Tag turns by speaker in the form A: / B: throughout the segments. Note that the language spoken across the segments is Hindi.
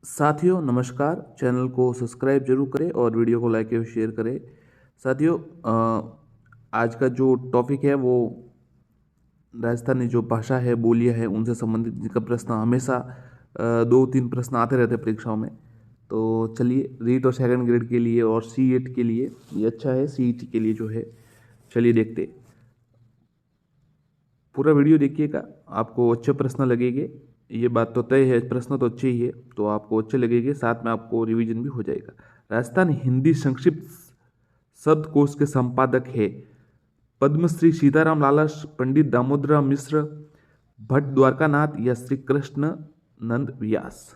A: साथियों नमस्कार। चैनल को सब्सक्राइब जरूर करें और वीडियो को लाइक और शेयर करें। साथियों आज का जो टॉपिक है वो राजस्थानी जो भाषा है, बोलियां है, उनसे संबंधित जिनका प्रश्न हमेशा 2-3 प्रश्न आते रहते हैं परीक्षाओं में। तो चलिए, रीट और सेकंड ग्रेड के लिए और C8 के लिए ये अच्छा है, CET के लिए जो है। चलिए देखते, पूरा वीडियो देखिएगा, आपको अच्छे प्रश्न लगेंगे। ये बात तो तय है, प्रश्न तो अच्छे ही है, तो आपको अच्छे लगेंगे, साथ में आपको रिवीजन भी हो जाएगा। राजस्थान हिंदी संक्षिप्त शब्दकोश के संपादक है पद्मश्री सीताराम लालस, पंडित दामोदर मिश्र, भट्ट द्वारकानाथ या श्री कृष्ण नंद व्यास।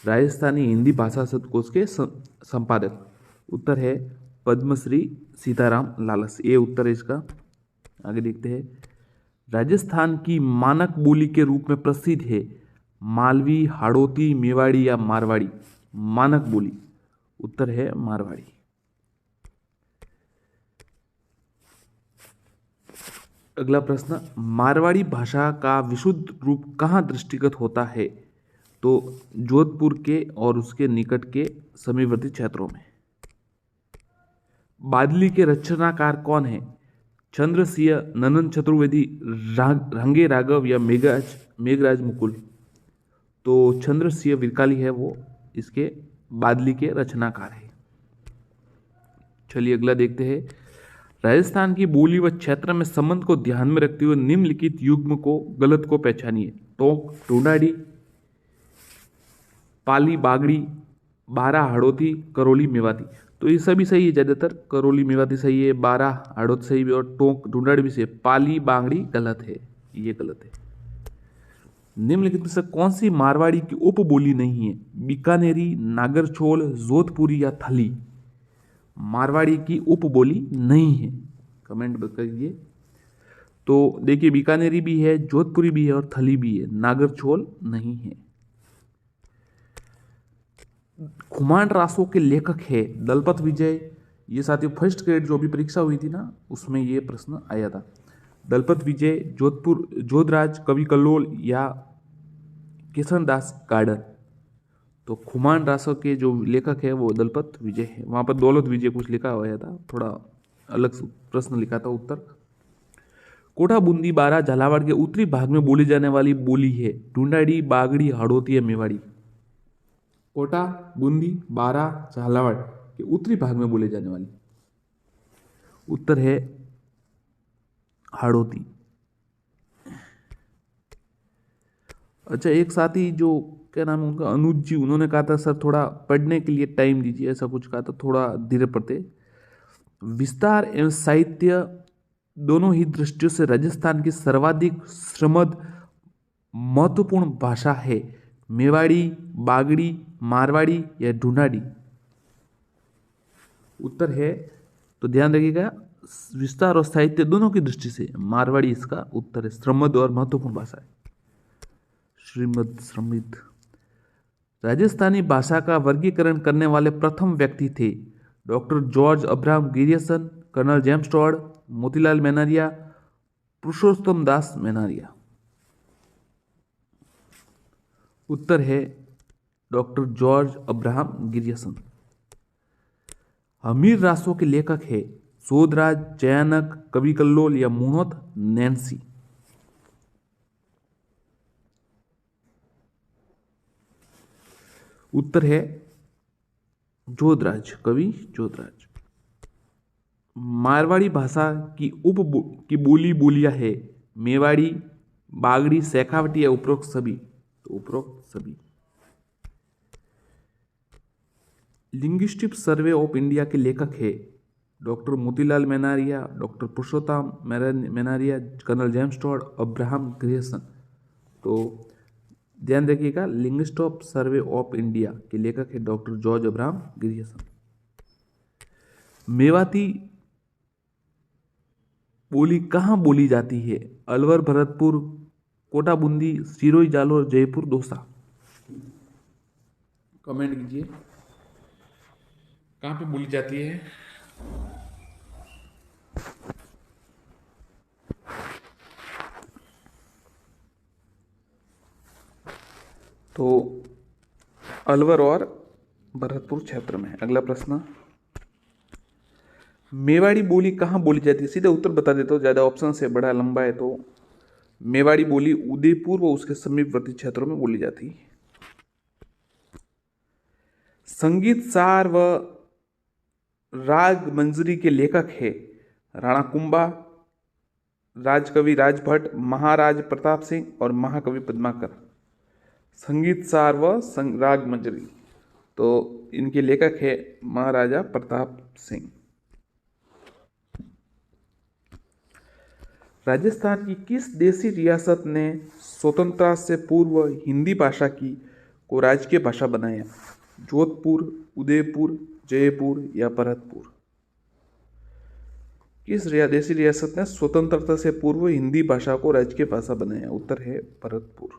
A: राजस्थानी हिंदी भाषा शब्दकोश के संपादक उत्तर है पद्मश्री सीताराम लालस, ये उत्तर है इसका। आगे देखते हैं। राजस्थान की मानक बोली के रूप में प्रसिद्ध है मालवी, हाड़ौती, मेवाड़ी या मारवाड़ी। मानक बोली उत्तर है मारवाड़ी। अगला प्रश्न, मारवाड़ी भाषा का विशुद्ध रूप कहाँ दृष्टिगत होता है? तो जोधपुर के और उसके निकट के समीपवर्ती क्षेत्रों में। बादली के रचनाकार कौन है? चंद्रसिंह, ननंद चतुर्वेदी, रंगे राघव या मेघराज मुकुल। तो चंद्रसिंह विरकाली है वो इसके बादली के रचनाकार है। चलिए अगला देखते हैं। राजस्थान की बोली व क्षेत्र में संबंध को ध्यान में रखते हुए निम्नलिखित युग्म को गलत को पहचानिए। टोंक, ढूंढाड़ी, पाली, बागड़ी, बारा, हड़ौती, करौली, मेवाती। तो ये सभी सही है, ज्यादातर करौली मेवाती सही है, बारा हड़ौती सही है और टोंक ढूंढाड़ी भी सही है। पाली बागड़ी गलत है, ये गलत है। निम्नलिखित में से कौन सी मारवाड़ी की उपबोली नहीं है? बीकानेरी, नागरछोल, जोधपुरी या थली। मारवाड़ी की उपबोली नहीं है, कमेंट करिए। तो देखिए, बीकानेरी भी है, जोधपुरी भी है और थली भी है, नागरछोल नहीं है। खुमान रासों के लेखक है दलपत विजय। ये साथियों फर्स्ट ग्रेड जो भी परीक्षा हुई थी ना, उसमें ये प्रश्न आया था। दलपत विजय, जोधपुर जोधराज, कवि कल्लोल या किशन दास गार्डन। तो खुमान रासों के जो लेखक है वो दलपत विजय है। वहां पर दौलत विजय कुछ लिखा हुआ था, थोड़ा अलग प्रश्न लिखा था उत्तर। कोटा, बूंदी, बारा, झालावाड़ के उत्तरी भाग में बोली जाने वाली बोली है ढूंढाड़ी, बागड़ी, हड़ौती या मेवाड़ी। कोटा, बूंदी, बारा, झालावाड़ के उत्तरी भाग में बोले जाने वाली उत्तर है हाड़ौती। अच्छा, एक साथी जो क्या नाम है उनका, अनुज जी, उन्होंने कहा था सर थोड़ा पढ़ने के लिए टाइम दीजिए, ऐसा कुछ कहा था, थोड़ा धीरे पढ़ते। विस्तार एवं साहित्य दोनों ही दृष्टियों से राजस्थान की सर्वाधिक श्रमद महत्वपूर्ण भाषा है मेवाड़ी, बागड़ी, मारवाड़ी या ढूंढाड़ी। उत्तर है, तो ध्यान रखिएगा, विस्तार और साहित्य दोनों की दृष्टि से मारवाड़ी इसका उत्तर है। श्रमद और महत्वपूर्ण भाषा है श्रीमद श्रमित। राजस्थानी भाषा का वर्गीकरण करने वाले प्रथम व्यक्ति थे doctor George Abraham Grierson, colonel James Tod, Motilal Menaria, Purushottam Das Menaria. उत्तर है doctor George Abraham Grierson. Hammir Raso के लेखक है सोधराज, जयानक, कवि कल्लोल या मुहम्मद नैन्सी। उत्तर है जोधराज, कवि जोधराज। मारवाड़ी भाषा की की बोलियां है मेवाड़ी, बागड़ी, शेखावटी या उपरोक्त सभी। तो उपरोक्त सभी। लिंग्विस्टिक सर्वे ऑफ इंडिया के लेखक है doctor Motilal Menaria, doctor Purushottam Menaria, colonel James Tod, Abraham Grierson. तो ध्यान रखिएगा, लिंग्विस्टिक सर्वे ऑफ इंडिया के लेखक है डॉक्टर जॉर्ज अब्राहम ग्रियसन। मेवाती बोली कहाँ बोली जाती है? अलवर, भरतपुर, कोटा, बूंदी, सिरोही, जालोर, जयपुर, दौसा। कमेंट कीजिए, कहाँ पे बोली जाती है? तो अलवर और भरतपुर क्षेत्र में। अगला प्रश्न, मेवाड़ी बोली कहाँ बोली जाती है? सीधा उत्तर बता देता हूँ, ज़्यादा ऑप्शन से बड़ा लंबा है तो। मेवाड़ी बोली उदयपुर व उसके समीपवर्ती क्षेत्रों में बोली जाती है। संगीत सार व राग मंजरी के लेखक है राणा कुंभा, राजकवि राजभट्ट, महाराज प्रताप सिंह और महाकवि पद्माकर। संगीत सार व राग मंजरी, तो इनके लेखक है महाराजा प्रताप सिंह। राजस्थान की किस देशी रियासत ने स्वतंत्रता से पूर्व हिंदी भाषा को राजकीय भाषा बनाया? जोधपुर, उदयपुर, जयपुर या भरतपुर? किस देशी रियासत ने स्वतंत्रता से पूर्व हिंदी भाषा को राजकीय भाषा बनाया? उत्तर है भरतपुर।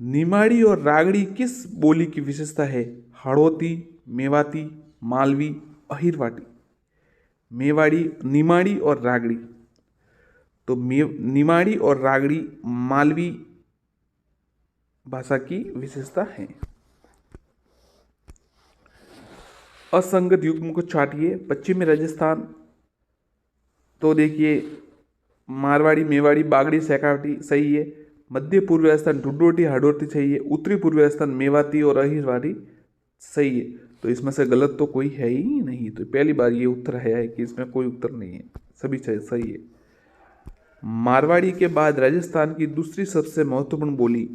A: निमाड़ी और रागड़ी किस बोली की विशेषता है? हाड़ौती, मेवाती, मालवी, अहिरवाटी। मेवाड़ी, निमाड़ी और रागड़ी, तो निमाड़ी और रागड़ी मालवी भाषा की विशेषता है। असंगत युग्म को छाटिए। पश्चिमी राजस्थान, तो देखिए मारवाड़ी, मेवाड़ी, बागड़ी, शेखावटी सही है। मध्य पूर्व राजस्थान ढूंढोटी, हाड़ौती सही है। उत्तरी पूर्व राजस्थान मेवाती और अहिरवाटी सही है। तो इसमें से गलत तो कोई है ही नहीं, तो पहली बार ये उत्तर है कि इसमें कोई उत्तर नहीं है, सभी सही है। मारवाड़ी के बाद राजस्थान की दूसरी सबसे महत्वपूर्ण बोली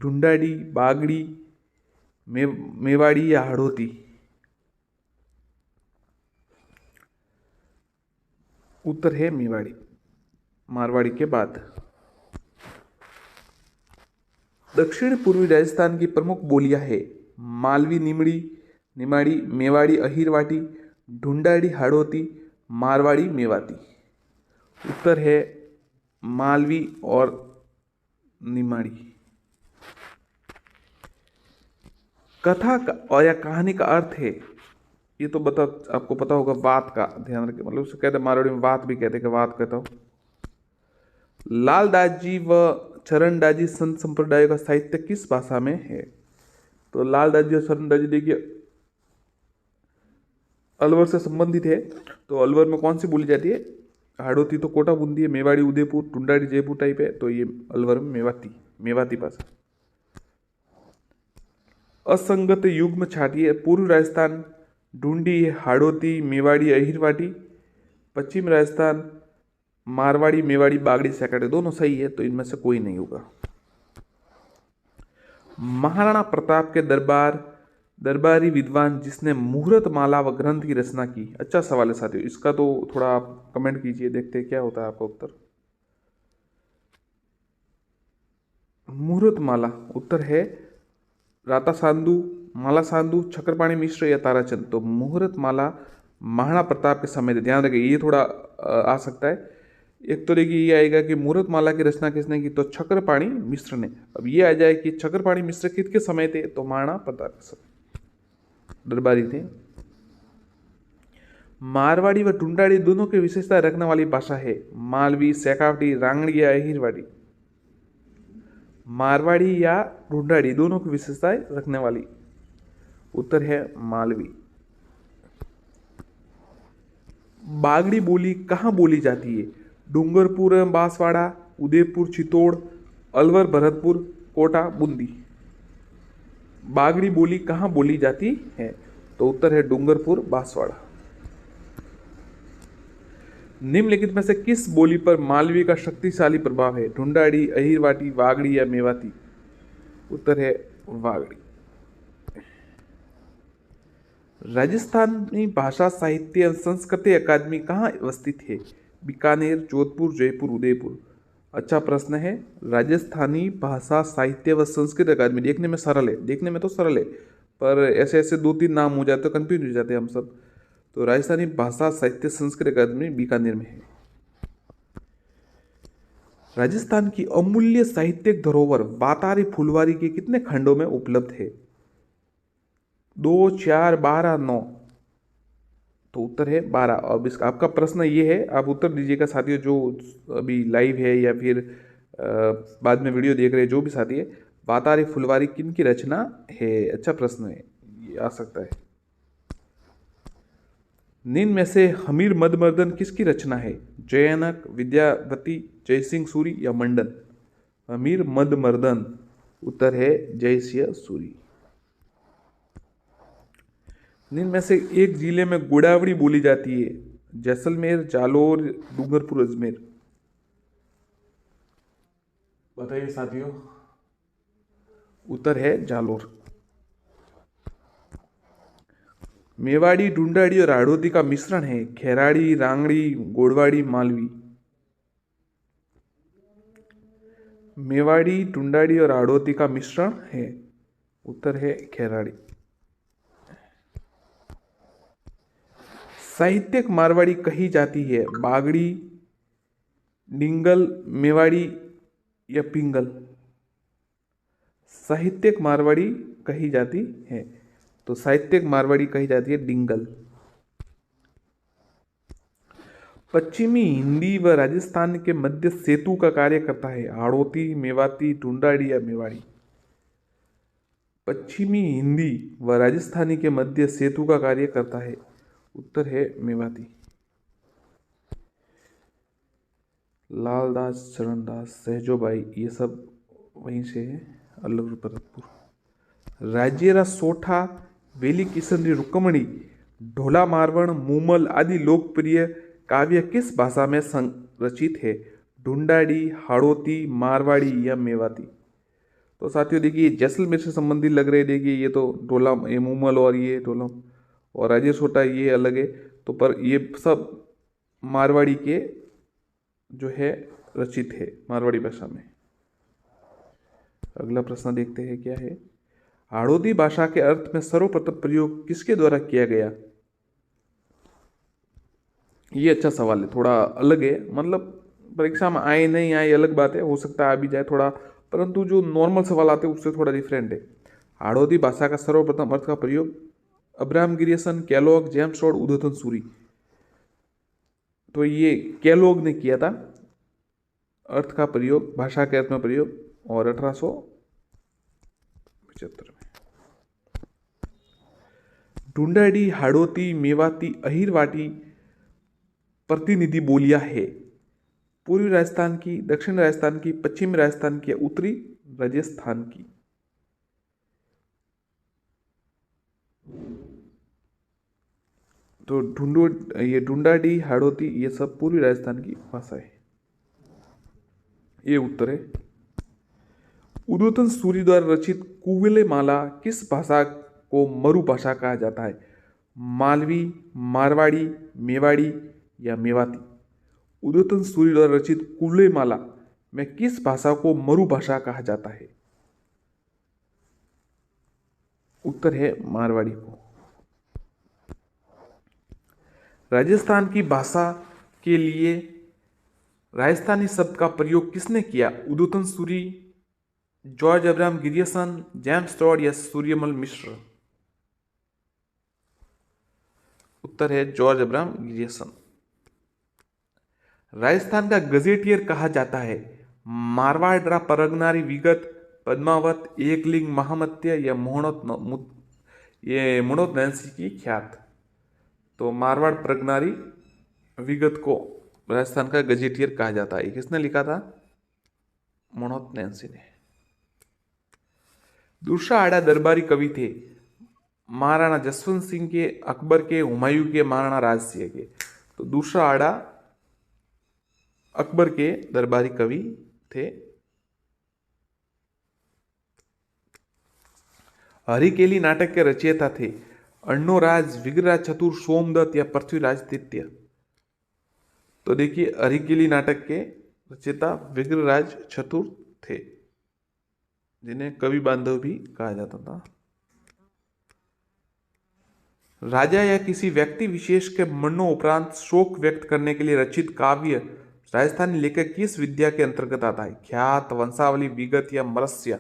A: ढूंढाड़ी, बागड़ी, मेवाड़ी या हाड़ौती? उत्तर है मेवाड़ी, मारवाड़ी के बाद। दक्षिण पूर्वी राजस्थान की प्रमुख बोलियां है मालवी, निमाड़ी, मेवाड़ी, अहिरवाटी, ढूंढाड़ी, हाड़ौती, मारवाड़ी, मेवाती। उत्तर है मालवी और निमाड़ी। कथा का या कहानी का अर्थ है, ये तो आपको पता होगा, वात का, ध्यान रखिए, मतलब उसे कहते हैं मारवाड़ी में वात भी कहते हैं, कि वात कहता हूं। लालदास जी व चरणदास जी संत संप्रदाय का साहित्य किस भाषा में है? तो लालदास जी और चरणदास जी देखिए अलवर से संबंधित है, तो अलवर में कौन सी बोली जाती है? हाड़ौती तो कोटा बूंदी है, मेवाड़ी उदयपुर, ढूंढाड़ी जयपुर टाइप है, तो ये अलवर में मेवाती भाषा। असंगत युग्म छाटिए। पूर्व राजस्थान ढूंढी, हाड़ौती, मेवाड़ी, अहिरवाटी। पश्चिम राजस्थान मारवाड़ी, मेवाड़ी, बागड़ी, शेखावटी, दोनों सही है, तो इनमें से कोई नहीं होगा। महाराणा प्रताप के दरबारी विद्वान जिसने मुहूर्त माला व ग्रंथ की रचना की? अच्छा सवाल है साथियों, इसका तो थोड़ा आप कमेंट कीजिए, देखते हैं क्या होता है आपका उत्तर। मुहूर्त माला, उत्तर है राता साधु, माला साधु, छक्रपाणी मिश्र या ताराचंद। तो मुहूर्त माला महाराणा प्रताप के समय, ध्यान रखिए ये थोड़ा आ सकता है। एक तो देखिए ये आएगा कि मुहूर्त माला की रचना किसने की? तो छक्रपाणी मिश्र ने। अब ये आ जाए कि छक्रपाणी मिश्र किसके समय थे? तो महाराणा प्रताप के समय दरबारी थे। मारवाड़ी व ढूंढाड़ी दोनों की विशेषता रखने वाली भाषा है मालवी, शेखावटी, रांगड़ी या अहिरवाड़ी? मारवाड़ी या ढूंढाड़ी दोनों की विशेषताएं रखने वाली। उत्तर है मालवी। बागड़ी बोली कहाँ बोली जाती है? डूंगरपुर, बांसवाड़ा, उदयपुर, चित्तौड़, अलवर, भरतपुर, कोटा, बूंदी। बागड़ी बोली कहाँ बोली जाती है? तो उत्तर है डूंगरपुर, बांसवाड़ा। निम्नलिखित में से किस बोली पर मालवी का शक्तिशाली प्रभाव है? ढूंढाड़ी, अहिरवाटी, वागड़ी या मेवाती? उत्तर है वागड़ी। राजस्थानी भाषा साहित्य एवं संस्कृति अकादमी कहाँ अवस्थित है? बीकानेर, जोधपुर, जयपुर, उदयपुर। अच्छा प्रश्न है। राजस्थानी भाषा साहित्य व संस्कृत अकादमी, देखने में सरल है, देखने में तो सरल है, पर ऐसे ऐसे 2-3 नाम हो जाते, कंफ्यूज हो जाते हैं हम सब। तो राजस्थानी भाषा साहित्य संस्कृत अकादमी बीकानेर में है। राजस्थान की अमूल्य साहित्यिक धरोहर बातारी फुलवारी के कितने खंडों में उपलब्ध है? 2, 4, 12, 9। तो उत्तर है 12। अब इसका आपका प्रश्न ये है, आप उत्तर दीजिएगा साथियों, जो अभी लाइव है या फिर बाद में वीडियो देख रहे हैं, जो भी साथी है, वातारी फुलवारी किन की रचना है? अच्छा प्रश्न है, ये आ सकता है। निम्न में से हमीर मदमर्दन किसकी रचना है? जयानक, विद्यावती, जयसिंह सूरी या मंडन? हमीर मदमर्दन, उत्तर है जयसिंह सूरी। निम्न में से एक जिले में गोदावरी बोली जाती है? जैसलमेर, जालोर, डूंगरपुर, अजमेर? बताइए साथियों। उत्तर है जालोर। मेवाड़ी, ढूंढाड़ी और हाड़ौती का मिश्रण है? खेराड़ी, रांगड़ी, गोड़वाड़ी, मालवी? मेवाड़ी, ढूंढाड़ी और हाड़ौती का मिश्रण है, उत्तर है खेराड़ी। साहित्यिक मारवाड़ी कही जाती है? बागड़ी, डिंगल, मेवाड़ी या पिंगल? साहित्यिक मारवाड़ी कही जाती है, तो साहित्यिक मारवाड़ी कही जाती है डिंगल। पश्चिमी हिंदी व राजस्थान के मध्य सेतु का कार्य करता है? हाड़ौती, मेवाती, ढूंढाड़ी या मेवाड़ी? पश्चिमी हिंदी व राजस्थानी के मध्य सेतु का कार्य करता है, उत्तर है मेवाती। लालदास, चरणदास, सहजोबाई, ये सब वहीं से है, अल्लूर भरतपुर। राज्यरा सोठा, वेली किशन रुक्मणी, ढोला मारवण, मूमल आदि लोकप्रिय काव्य किस भाषा में रचित है? ढूंढाड़ी, हाड़ौती, मारवाड़ी या मेवाती? तो साथियों देखिए, जैसलमेर से संबंधित लग रहे, देखिए ये तो ढोला, ये मूमल और ये ढोला, और राजे सोटा ये अलग है, तो पर ये सब मारवाड़ी के जो है रचित है, मारवाड़ी भाषा में। अगला प्रश्न देखते हैं क्या है। हाड़ौती भाषा के अर्थ में सर्वप्रथम प्रयोग किसके द्वारा किया गया? ये अच्छा सवाल है, थोड़ा अलग है, मतलब परीक्षा में आए नहीं आए अलग बात है, हो सकता है आ भी जाए थोड़ा, परंतु जो नॉर्मल सवाल आते हैं उससे थोड़ा डिफरेंट है। हाड़ौती भाषा का सर्वप्रथम अर्थ का प्रयोग अब्राहम गिरियसन, कैलोग, जेम्स टॉड, उदोतन सूरी? तो ये कैलोग ने किया था अर्थ का प्रयोग, भाषा के अर्थ में प्रयोग, और 1875 में। ढूंढाड़ी, हाड़ौती, मेवाती, अहिरवाटी प्रतिनिधि बोलियां है? पूर्वी राजस्थान की, दक्षिण राजस्थान की, पश्चिमी राजस्थान की, उत्तरी राजस्थान की? तो ढूंढाड़ी, हाड़ौती ये सब पूर्वी राजस्थान की भाषा है, ये उत्तर है। उदोतन सूरी द्वारा रचित कुवले माला किस भाषा को मरु भाषा कहा जाता है? मालवी, मारवाड़ी, मेवाड़ी या मेवाती? उदोतन सूरी द्वारा रचित कुवले माला में किस भाषा को मरु भाषा कहा जाता है? उत्तर है मारवाड़ी को। राजस्थान की भाषा के लिए राजस्थानी शब्द का प्रयोग किसने किया? Udyotan Suri, George Abraham Grierson, James Tod या सूर्यमल मिश्र? उत्तर है जॉर्ज अब्राहम गिरियसन। राजस्थान का गजेटियर कहा जाता है? मारवाड़ परगनारी विगत, पद्मावत, एकलिंग, महामत्य या मुणोत नैन्सी की ख्यात? तो मारवाड़ परगनारी विगत को राजस्थान का गजेटियर कहा जाता है। किसने लिखा था? मुणोत नैन्सी ने। दूसरा आड़ा दरबारी कवि थे? महाराणा जसवंत सिंह के, अकबर के, हुमायूं के, महाराणा राज सिंह के? तो दूसरा आड़ा अकबर के दरबारी कवि थे। हरिकेली नाटक के रचयिता थे? अर्णोराज, विग्रहराज चतुर, सोमदत्त या पृथ्वीराज तृतीय? तो देखिए, हरिकेली नाटक के रचयिता विग्रहराज चतुर थे, जिन्हें कवि बांधव भी कहा जाता था। राजा या किसी व्यक्ति विशेष के मरणों उपरांत शोक व्यक्त करने के लिए रचित काव्य राजस्थानी लेखक किस विद्या के अंतर्गत आता है? ख्यात, वंशावली, विगत या मरस्य?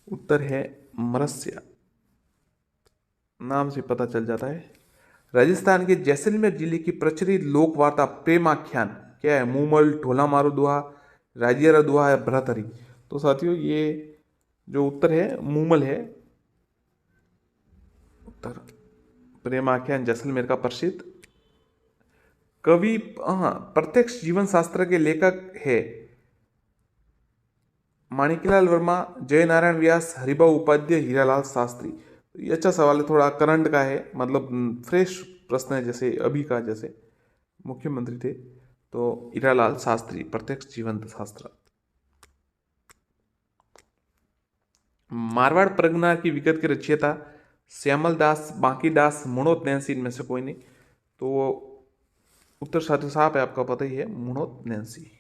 A: उत्तर है मरस्य, नाम से पता चल जाता है। राजस्थान के जैसलमेर जिले की प्रचलित लोकवार्ता प्रेमाख्यान क्या है? मूमल, ढोला मारो दोहा, राजियारा दोहा या भ्रतहरि? तो साथियों ये जो उत्तर है मूमल है उत्तर। प्रेम आख्यान जैसलमेर का प्रसिद्ध कवि, हाँ, प्रत्यक्ष जीवन शास्त्र के लेखक है माणिकलाल वर्मा, जय नारायण व्यास, हरिभाऊ उपाध्याय, हीरालाल शास्त्री। ये अच्छा सवाल है, थोड़ा करंट का है, मतलब फ्रेश प्रश्न है, जैसे अभी का, जैसे मुख्यमंत्री थे तो हीरालाल शास्त्री, प्रत्यक्ष जीवन शास्त्र। मारवाड़ परगना की विगत के रचयिता श्यामल दास, बांकी दास, मुणोत नैंसी, इनमें से कोई नहीं। तो उत्तर साथ साफ है, आपका पता ही है, मुणोत नैंसी।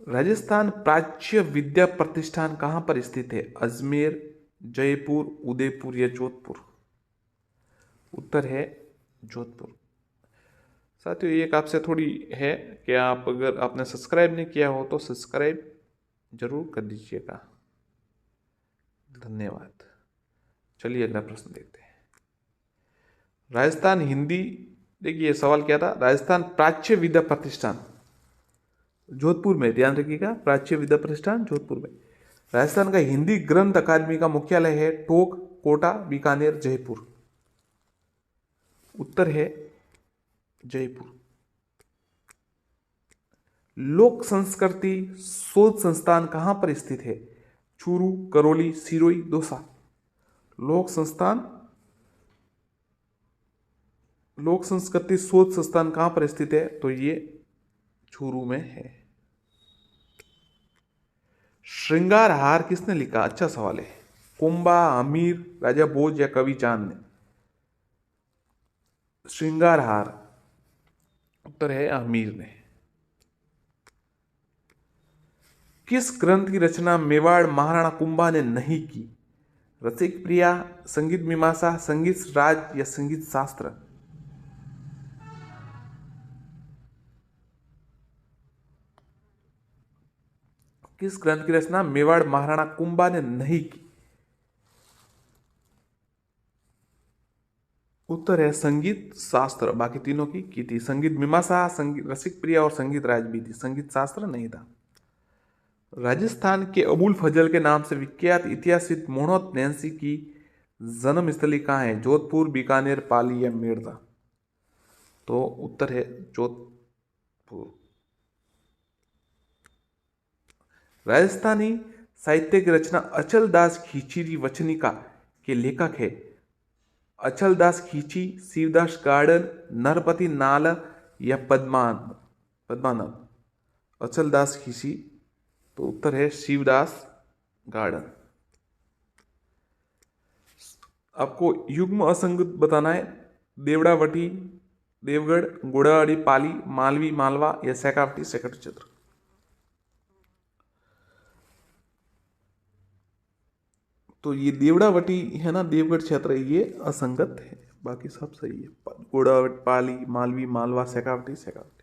A: राजस्थान प्राच्य विद्या प्रतिष्ठान कहां पर स्थित है? अजमेर, जयपुर, उदयपुर या जोधपुर? उत्तर है जोधपुर। साथियों एक आपसे थोड़ी है कि आप अगर आपने सब्सक्राइब नहीं किया हो तो सब्सक्राइब जरूर कर दीजिएगा। धन्यवाद। चलिए अगला प्रश्न देखते हैं। राजस्थान हिंदी, देखिए ये सवाल क्या था, राजस्थान प्राच्य विद्या प्रतिष्ठान जोधपुर में, ध्यान रखिएगा, प्राच्य विद्या प्रतिष्ठान जोधपुर में। राजस्थान का हिंदी ग्रंथ अकादमी का मुख्यालय है टोंक, कोटा, बीकानेर, जयपुर? उत्तर है जयपुर। लोक संस्कृति शोध संस्थान कहां पर स्थित है? चूरू, करौली, सिरोही, दौसा? लोक संस्कृति शोध संस्थान कहां पर स्थित है? तो ये चूरू में है। श्रृंगार हार किसने लिखा? अच्छा सवाल है। कुंबा, अमीर, राजा भोज या कवि चांद ने? श्रृंगार हार, उत्तर है अमीर ने। किस ग्रंथ की रचना मेवाड़ महाराणा कुंभा ने नहीं की? रसिक प्रिया, संगीत मीमांसा, संगीत राज या संगीत शास्त्र? किस ग्रंथ की रचना मेवाड़ महाराणा कुंभा ने नहीं की? उत्तर है संगीत शास्त्र। बाकी तीनों की थी। संगीत मीमांसा, संगीत रसिक प्रिया और संगीत राज भी थी, संगीत शास्त्र नहीं था। राजस्थान के अबुल फजल के नाम से विख्यात इतिहासविद मोहम्मद नैंसी की जन्मस्थली कहाँ है? जोधपुर, बीकानेर, पाली या मेड़ता? तो उत्तर है जोधपुर। राजस्थानी साहित्य की रचना अचल दास खींची वचनिका के लेखक है? अचल दास खींची, शिवदास गार्डन, नरपति नाल या पद्मानंद? अचल दास खींची, तो उत्तर है शिवदास गार्डन। आपको युग्म असंगत बताना है। देवड़ावटी, देवगढ़, गोड़ावाड़ी, पाली, मालवी, मालवा या शेखावटी, शेखावटी क्षेत्र? तो ये देवड़ावटी है ना, देवगढ़ क्षेत्र, ये असंगत है, बाकी सब सही है। गोड़ावटी, पाली, मालवी, मालवा, शेखावटी, शेखावटी।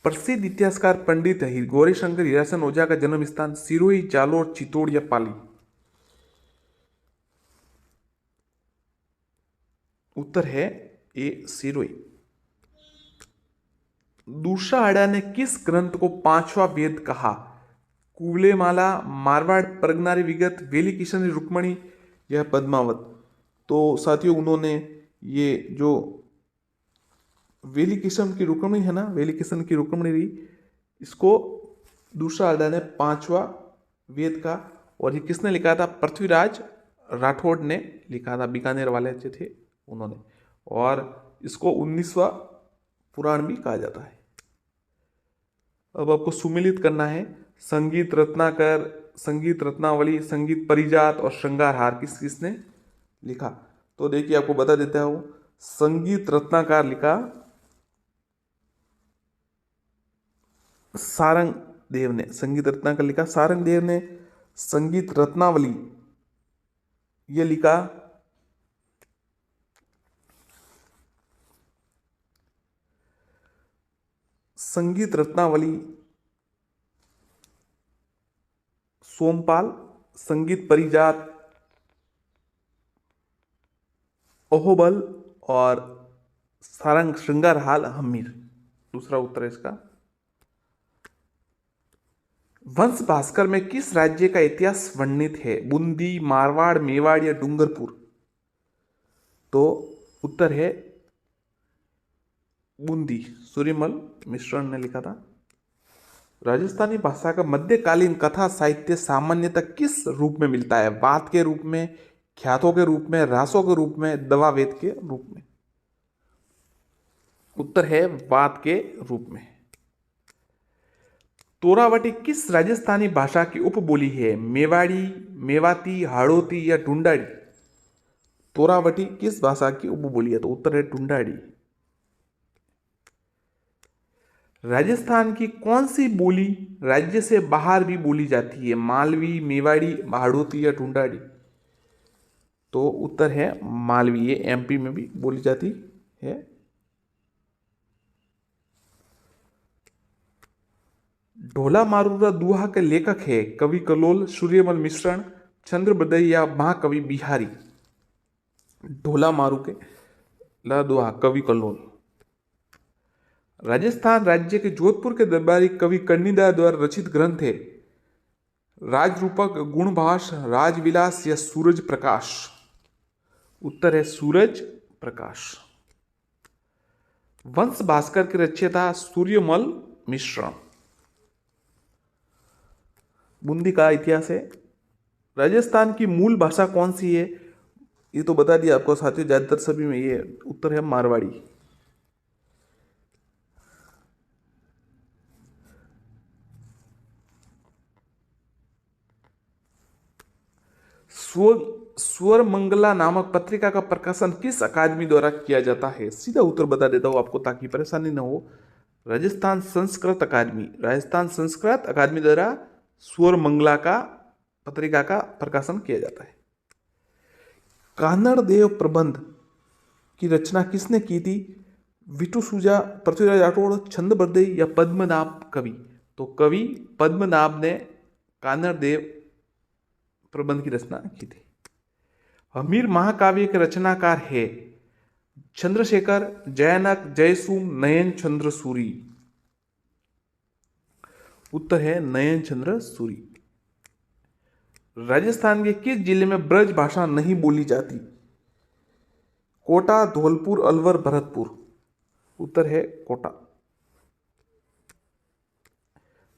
A: प्रसिद्ध इतिहासकार पंडित गौरीशंकर हीरासन ओझा का जन्म स्थान सिरोही, जालोर, चित्तौड़ या पाली? उत्तर है ए सिरोही। दूर्शाहाड़ा ने किस ग्रंथ को पांचवा वेद कहा? कुवलेमाला, मारवाड़ परगनारी विगत, वेली किशन रुक्मणी या पद्मावत? तो साथियों उन्होंने ये जो वेली किशन की रुक्मणी है ना, वेली किशन की रुक्मणी, इसको दूर्शाहाड़ा ने पांचवा वेद का, और ये किसने लिखा था? पृथ्वीराज राठौड़ ने लिखा था, बीकानेर वाले जो थे उन्होंने। और इसको 19वां पुराण भी कहा जाता है। अब आपको सुमिलित करना है। संगीत रत्नाकर, संगीत रत्नावली, संगीत परिजात और श्रृंगारहार किसने लिखा? तो देखिए आपको बता देता हूं, संगीत रत्नाकर लिखा सारंग देव ने, संगीत रत्नाकर लिखा सारंग देव ने। संगीत रत्नावली ये लिखा संगीत रत्नावली सोमपाल। संगीत परिजात अहोबल और सारंग श्रृंगार हाल हमीर। दूसरा उत्तर है इसका। वंश भास्कर में किस राज्य का इतिहास वर्णित है? बूंदी, मारवाड़, मेवाड़ या डूंगरपुर? तो उत्तर है बूंदी। सूर्यमल मिश्रण ने लिखा था। राजस्थानी भाषा का मध्यकालीन कथा साहित्य सामान्यतः किस रूप में मिलता है? वाद के रूप में, ख्यातों के रूप में, रासों के रूप में, दवावेद के रूप में? उत्तर है वाद के रूप में। तोरावटी किस राजस्थानी भाषा की उपबोली है? मेवाड़ी, मेवाती, हाड़ौती या ढूंढाड़ी? तोरावटी किस भाषा की उपबोली है? तो उत्तर है ढूंढाड़ी। राजस्थान की कौन सी बोली राज्य से बाहर भी बोली जाती है? मालवी, मेवाड़ी, हाड़ौती या ढूंढाड़ी? तो उत्तर है मालवी। ये एमपी में भी बोली जाती है। ढोला मारूरा दुहा के लेखक है? कवि कलोल, सूर्यमल मिश्रण, चंद्र बदई या महाकवि बिहारी? ढोला मारू के ला दुहा कवि कलोल। राजस्थान राज्य के जोधपुर के दरबारी कवि कर्णिदा द्वारा रचित ग्रंथ है? राजरूपक, गुणभाष, राजविलास या सूरज प्रकाश? उत्तर है सूरज प्रकाश। वंश भास्कर के रचयिता सूर्यमल मिश्रण। बूंदी का इतिहास है। राजस्थान की मूल भाषा कौन सी है? ये तो बता दिया आपको साथियों, ज्यादातर सभी में ये उत्तर है मारवाड़ी। स्वर मंगला नामक पत्रिका का प्रकाशन किस अकादमी द्वारा किया जाता है? सीधा उत्तर बता देता हूं आपको ताकि परेशानी न हो। राजस्थान संस्कृत अकादमी। राजस्थान संस्कृत अकादमी द्वारा स्वर मंगला का पत्रिका का प्रकाशन किया जाता है। कानड़ देव प्रबंध की रचना किसने की थी? विटू सुजा, पृथ्वीराज राठौड़, छंद बरदई या पद्मनाभ कवि? तो कवि पद्मनाभ ने कानड़ देव प्रबंध की रचना की थी। हमीर महाकाव्य के रचनाकार है? चंद्रशेखर, जयनक, जयसूम, नयन चंद्र सूरी? उत्तर है नयन चंद्र सूरी। राजस्थान के किस जिले में ब्रज भाषा नहीं बोली जाती? कोटा, धौलपुर, अलवर, भरतपुर? उत्तर है कोटा।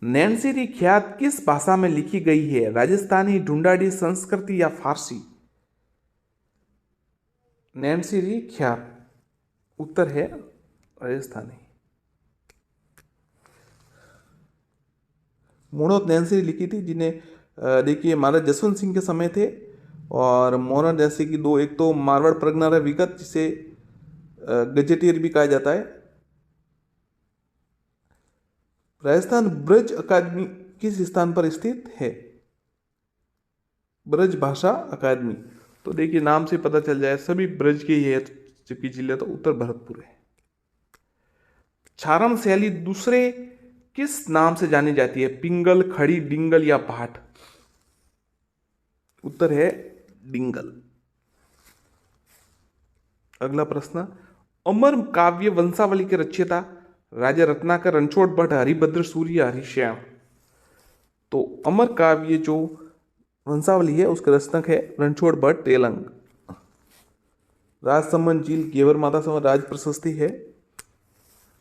A: नैनसी ख्यात किस भाषा में लिखी गई है? राजस्थानी, ढूंढाड़ी, संस्कृति या फारसी? नैनसी ख्यात उत्तर है राजस्थानी। मोहनोत नैनसी लिखी थी, जिन्हें देखिए महाराज जसवंत सिंह के समय थे। और मोहनोत जैसे कि दो, एक तो मारवाड़ प्रज्ञा विगत जिसे गजेटियर भी कहा जाता है। राजस्थान ब्रज अकादमी किस स्थान पर स्थित है? ब्रज भाषा अकादमी। तो देखिए नाम से पता चल जाए सभी ब्रज के ही है, जबकि जिले तो उत्तर भरतपुर है। छारम शैली दूसरे किस नाम से जानी जाती है? पिंगल, खड़ी, डिंगल या भाट? उत्तर है डिंगल। अगला प्रश्न, अमर काव्य वंशावली के रचयिता राजा रत्नाकर, रणछोड़ भट्ट, हरिभद्र सूर्य, हरिश्याम? तो अमर काव्य जो वंशावली है उसके रचनक है रणछोड़ भट्ट तेलंग। राजसमंद झील, गेवर माता समर, राज प्रशस्ति है।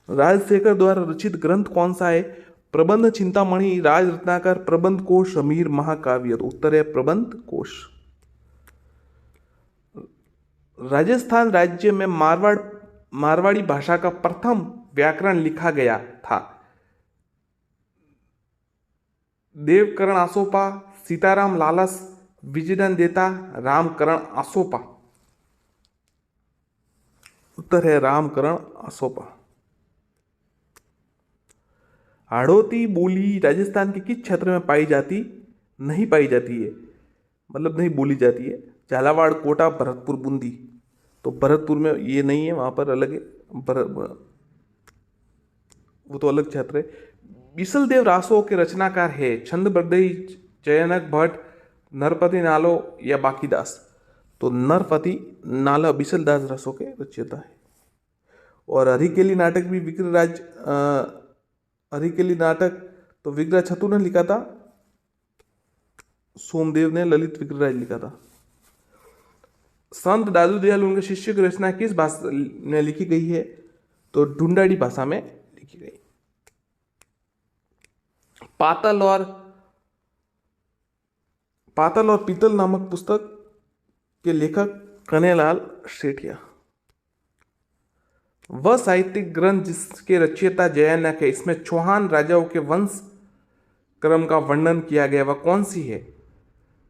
A: राजशेखर द्वारा रचित ग्रंथ कौन सा है? प्रबंध चिंतामणि, राज रत्नाकर, प्रबंध कोश, हमीर महाकाव्य? तो उत्तर है प्रबंध कोश। राजस्थान राज्य में मारवाड़ी भाषा का प्रथम व्याकरण लिखा गया था? देवकरण आसोपा, सीताराम लालस, विजयन देता, रामकरण आसोपा? उत्तर है रामकरण आसोपा। हाड़ौती बोली राजस्थान के किस क्षेत्र में नहीं पाई जाती है, मतलब नहीं बोली जाती है? झालावाड़, कोटा, भरतपुर, बूंदी? तो भरतपुर में ये नहीं है, वहां पर अलग है, वो तो अलग क्षेत्र है। बिसल देव रासों के रचनाकार है? छंद बरदई, जयनक भट्ट, नरपति नालो या बाकीदास? तो नरपति नाला बिसलदास रसों के रचयिता है। और हरिकेली नाटक भी विक्रराज हरिकेली नाटक तो विक्रराज छतु ने लिखा था, सोमदेव ने ललित विक्रराज लिखा था। संत दादू दयाल उनके शिष्य की रचना किस भाषा में लिखी गई है? तो ढूंढाड़ी भाषा में लिखी गई। पातल और पीतल नामक पुस्तक के लेखक कन्हैयालाल सेठिया। वह साहित्यिक ग्रंथ जिसके रचयिता जयानक है, इसमें चौहान राजाओं के वंश क्रम का वर्णन किया गया, वह कौन सी है?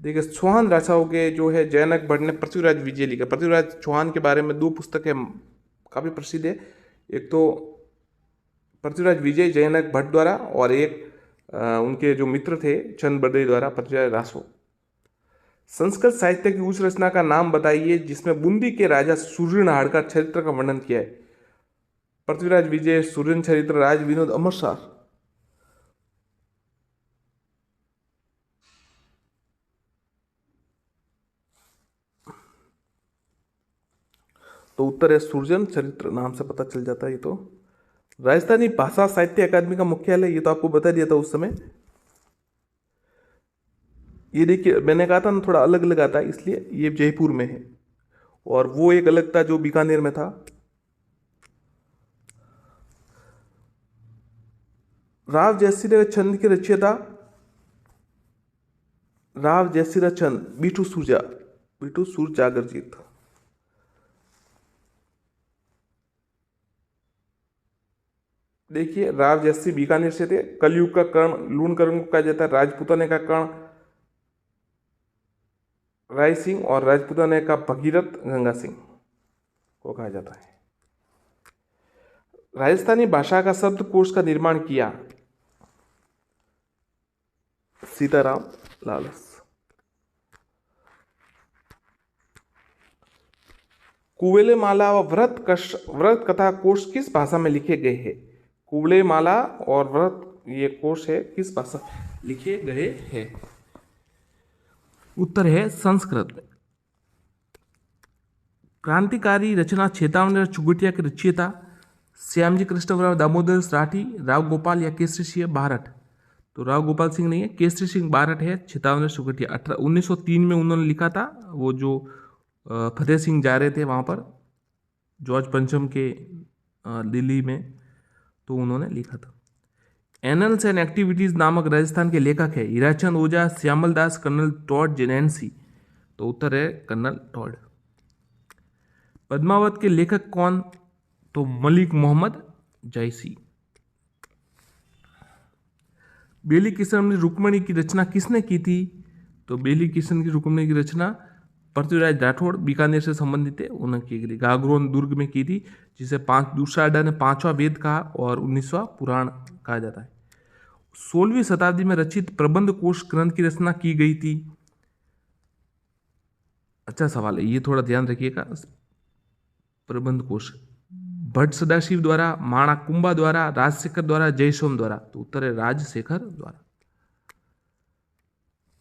A: देखिए, चौहान राजाओं के जो है जयानक भट्ट ने पृथ्वीराज विजय लिखा। पृथ्वीराज चौहान के बारे में 2 पुस्तकें काफी प्रसिद्ध है। एक तो पृथ्वीराज विजय जयानक भट्ट द्वारा, और एक उनके जो मित्र थे चंद बरदई द्वारा, पृथ्वीराज रासो। संस्कृत साहित्य की उस रचना का नाम बताइए जिसमें बूंदी के राजा सूर्यनाड़ का चरित्र का वर्णन किया है। पृथ्वीराज विजय, सूर्यन चरित्र, राज विनोद, अमरसार। तो उत्तर है सूर्यन चरित्र, नाम से पता चल जाता है। ये तो राजस्थानी भाषा साहित्य अकादमी का मुख्यालय, ये तो आपको बता दिया था उस समय। ये देखिए, मैंने कहा था ना थोड़ा अलग अलग आता है, इसलिए ये जयपुर में है, और वो एक अलग था जो बीकानेर में था। राव जयसिंह छंद के रचयिता राव जयसिंह छंद बीटू सूर जागरजीत। देखिए, राव जयसिंह बीकानेर से थे। कलयुग का कर्ण लूण कर्ण को कहा जाता है। राजपूताने का कर्ण राय सिंह, और राजपूताने का भगीरथ गंगा सिंह को कहा जाता है। राजस्थानी भाषा का शब्दकोश का निर्माण किया सीताराम लालस। कुवले माला व व्रत कथा कोश किस भाषा में लिखे गए हैं? कुवले माला और व्रत ये कोश है, किस भाषा लिखे गए हैं? उत्तर है संस्कृत। क्रांतिकारी रचना चेतावनी चुगटिया के रचयिता श्यामजी कृष्णराव दामोदर राठी, राव गोपाल या केसरी सिंह बारठ? तो राव गोपाल सिंह नहीं है, केसरी सिंह बारठ है। चेतावनी चुगटिया 1903 में उन्होंने लिखा था। वो जो फतेह सिंह जा रहे थे वहाँ पर जॉर्ज पंचम के दिल्ली में, तो उन्होंने लिखा था। एनल्स एंड एक्टिविटीज नामक राजस्थान के लेखक है हीराचंद ओझा, श्यामल दास, कर्नल टॉड जेनेंसी? तो उत्तर है कर्नल टॉड। पद्मावत के लेखक कौन? तो मलिक मोहम्मद जैसी। बेली किशन ने रुक्मणी की रचना किसने की थी? तो बेली किशन की रुक्मणी की रचना पृथ्वीराज राठौड़ बीकानेर से संबंधित है, उन्होंने की गई। गागरोन दुर्ग में की थी, जिसे दूसरा अड्डा ने 5वां वेद कहा और 19वां पुराण कहा जाता है। 16वीं शताब्दी में रचित प्रबंध कोश ग्रंथ की रचना की गई थी। अच्छा सवाल है, ये थोड़ा ध्यान रखिएगा। प्रबंध कोश भट्ट सदाशिव द्वारा, माणा कुंभा द्वारा, राजशेखर द्वारा, जयसोम द्वारा? तो उत्तर है राजशेखर द्वारा।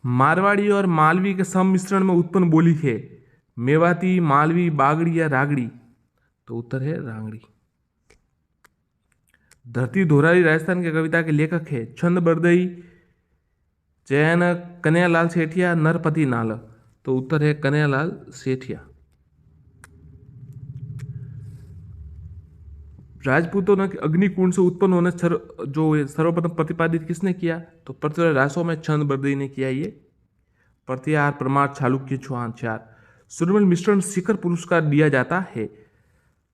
A: मारवाड़ी और मालवी के सम्मिश्रण में उत्पन्न बोली है मेवाती, मालवी, बागड़ी या रागड़ी? तो उत्तर है रांगड़ी। धरती धोरारी राजस्थान के कविता के लेखक है चंद बरदई, जयानक, कन्हैयालाल सेठिया, नरपति नाल? तो उत्तर है कन्हैयालाल सेठिया। राजपूतों ने अग्निकुंड से उत्पन्न होने जो सर्वप्रथम प्रतिपादित किसने किया? तो पृथ्वीराज रासो में चंद बरदई ने किया। ये प्रत्याहार, प्रमाण, चालुक्य, चौहान 4। सुरमल मिश्रण शिखर पुरस्कार दिया जाता है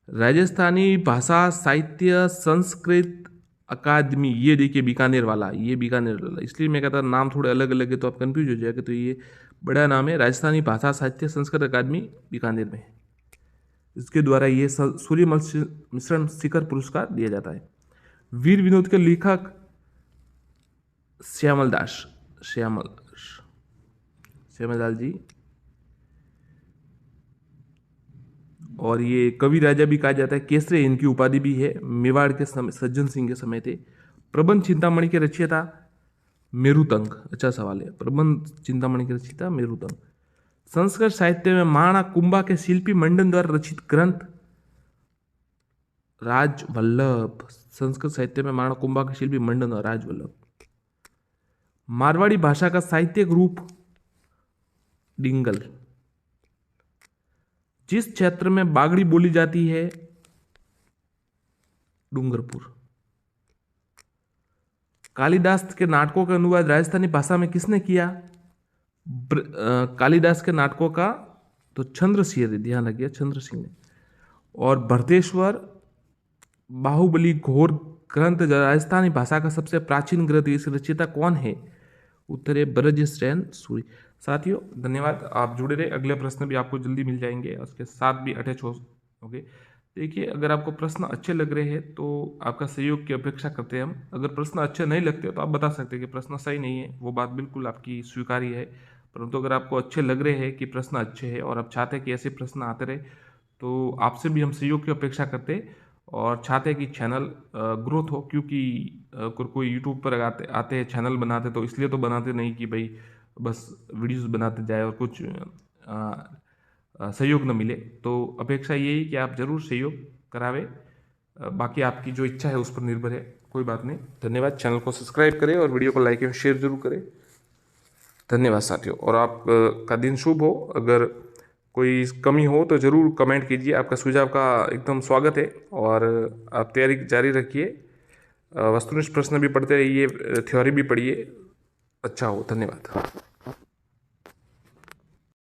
A: राजस्थानी भाषा साहित्य संस्कृत अकादमी। ये देखिए बीकानेर वाला, ये बीकानेर वाला, इसलिए मैं कहता नाम थोड़े अलग अलग है तो आप कंफ्यूज हो जाएगा। तो ये बड़ा नाम है, राजस्थानी भाषा साहित्य संस्कृत अकादमी बीकानेर में है। इसके द्वारा ये सूर्यमल मिश्रण शिखर पुरस्कार दिया जाता है। वीर विनोद के लेखक श्यामल दास जी, और ये कवि राजा भी कहा जाता है। केसरे इनकी उपाधि भी है। मेवाड़ के समय सज्जन सिंह के समय थे। प्रबंध चिंतामणि के रचयिता मेरुतंग। अच्छा सवाल है, प्रबंध चिंतामणि के रचयिता मेरुतंग। संस्कृत साहित्य में महाराणा कुंभा के शिल्पी मंडन द्वारा रचित ग्रंथ राजवल्लभ। संस्कृत साहित्य में महाराणा कुंभा के शिल्पी मंडन द्वारा राजवल्लभ। मारवाड़ी भाषा का साहित्यिक रूप डिंगल। जिस क्षेत्र में बागड़ी बोली जाती है डूंगरपुर। कालिदास के नाटकों का अनुवाद राजस्थानी भाषा में किसने किया? कालिदास के नाटकों का तो चंद्र सिंह ने, ध्यान रखिए चंद्र सिंह ने। और भरतेश्वर बाहुबली घोर ग्रंथ राजस्थानी भाषा का सबसे प्राचीन ग्रंथ, इस रचयिता कौन है? उत्तर है ब्रजसेन सूरि। साथियों धन्यवाद, आप जुड़े रहे, अगले प्रश्न भी आपको जल्दी मिल जाएंगे, उसके साथ भी अटैच होंगे। देखिए अगर आपको प्रश्न अच्छे लग रहे हैं तो आपका सहयोग की अपेक्षा करते हैं हम। अगर प्रश्न अच्छे नहीं लगते तो आप बता सकते हैं कि प्रश्न सही नहीं है, वो बात बिल्कुल आपकी स्वीकार्य है। परंतु अगर आपको अच्छे लग रहे हैं कि प्रश्न अच्छे हैं और आप चाहते हैं कि ऐसे प्रश्न आते रहे, तो आपसे भी हम सहयोग की अपेक्षा करते और चाहते हैं कि चैनल ग्रोथ हो। क्योंकि अगर कोई यूट्यूब पर आते हैं चैनल बनाते तो इसलिए तो बनाते नहीं कि भाई बस वीडियोस बनाते जाए और कुछ सहयोग न मिले। तो अपेक्षा यही कि आप जरूर सहयोग करावे, बाकी आपकी जो इच्छा है उस पर निर्भर है, कोई बात नहीं। धन्यवाद, चैनल को सब्सक्राइब करें और वीडियो को लाइक एवं शेयर जरूर करें। धन्यवाद साथियों, और आप का दिन शुभ हो। अगर कोई कमी हो तो ज़रूर कमेंट कीजिए, आपका सुझाव का एकदम स्वागत है। और आप तैयारी जारी रखिए, वस्तुनिष्ठ प्रश्न भी पढ़ते रहिए, थ्योरी भी पढ़िए, अच्छा हो। धन्यवाद।